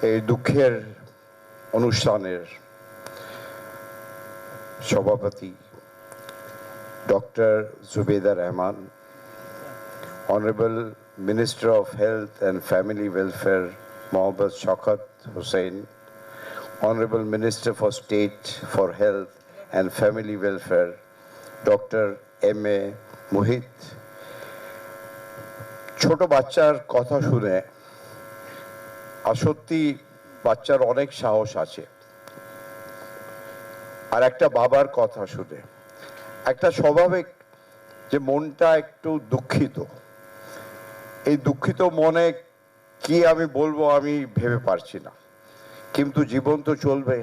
এই দুঃখের অনুষ্ঠানের সভাপতি doctor Zubeda Rahman, Honorable Minister of Health and Family Welfare Mohammad Shaukat Hussain, Honorable Minister for State for Health and Family Welfare Dr. M.A. Mohit। ছোট বাচ্চার কথা শুনে সত্যি বাচ্চার অনেক সাহস আছে, আর একটা বাবার কথা শুনে একটা স্বাভাবিক যে মনটা একটু দুঃখিত। এই দুঃখিত মনে কি আমি বলবো আমি ভেবে পারছি না, কিন্তু জীবন তো চলবে।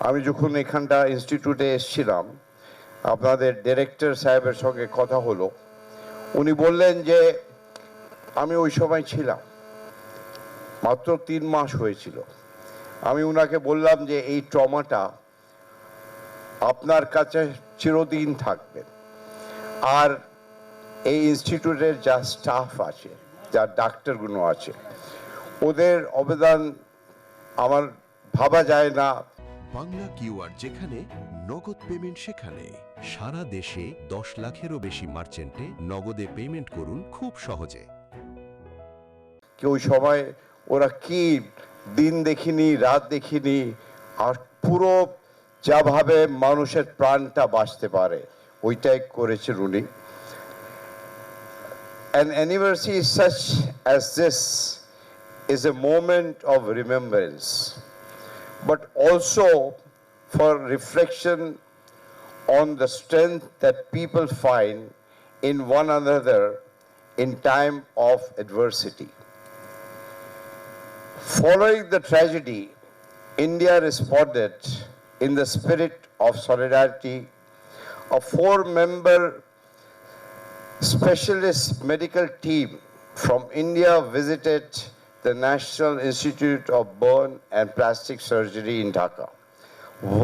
আমি যখন এখানটা ইনস্টিটিউটে এসেছিলাম, আপনাদের ডিরেক্টর সাহেবের সঙ্গে কথা হলো, উনি বললেন যে আমি ওই সময় ছিলাম, মাত্র 3 মাস হয়েছিল। আমি উনাকে বললাম যে এই ট্রমাটা আপনার কাছে চিরদিন থাকবে, আর এই ইনস্টিটিউটের যা স্টাফ আছে, যা ডাক্তারগুলো আছে, ওদের অবদান আমার ভাবা যায় না। বাংলা কিউআর, যেখানে নগদ পেমেন্ট সেখানে। সারা দেশে 10 লাখেরও বেশি মার্চেন্টে নগদে পেমেন্ট করুন খুব সহজে। কি ওই সময় ওরা কি দিন দেখিনি, রাত দেখিনি, আর পুরো যাভাবে মানুষের প্রাণটা বাঁচতে পারে ওইটাই করেছেন উনি। An anniversary such as this is a moment of remembrance, but also for reflection on the strength that people find in one another in time of adversity. Following the tragedy, India responded in the spirit of solidarity. A 4-member specialist medical team from India visited the National Institute of Burn and Plastic Surgery in Dhaka,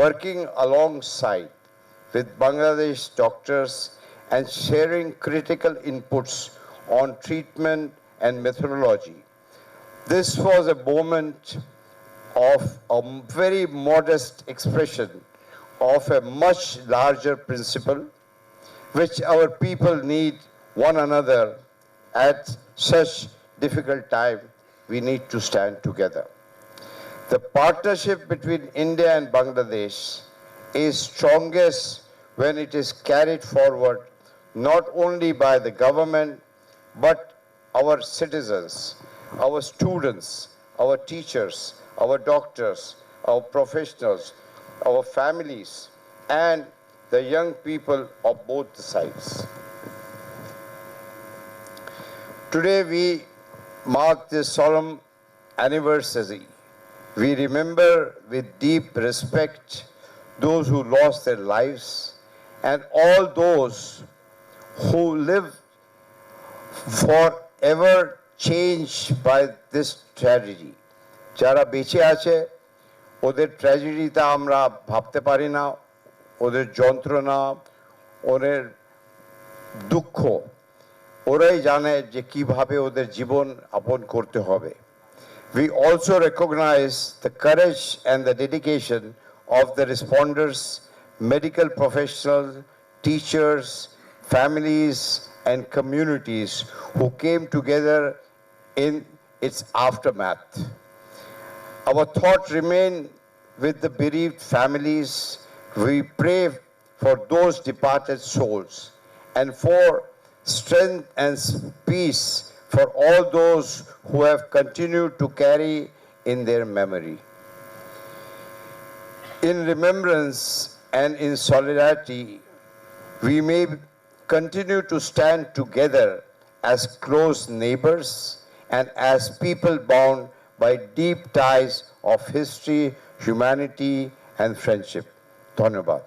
working alongside with Bangladesh doctors and sharing critical inputs on treatment and methodology. This was a moment of a very modest expression of a much larger principle, which our people need one another at such difficult time. We need to stand together. The partnership between India and Bangladesh is strongest when it is carried forward not only by the government but our citizens, our students, our teachers, our doctors, our professionals, our families, and the young people of both the sides. Today we mark this solemn anniversary. We remember with deep respect those who lost their lives and all those who live forever changed by this tragedy. যারা বেঁচে আছে ওদের ট্র্যাজেডিটা আমরা ভাবতে পারি না, ওদের যন্ত্রণা, ওদের দুঃখ ওরাই জানে যে কিভাবে ওদের জীবন আপন করতে হবে। We also recognize the courage and the dedication of the responders, medical professionals, teachers, families, and communities who came together in its aftermath. Our thoughts remain with the bereaved families. We pray for those departed souls and for strength and peace for all those who have continued to carry in their memory. In remembrance and in solidarity, we may continue to stand together as close neighbors and as people bound by deep ties of history, humanity, and friendship. ধন্যবাদ।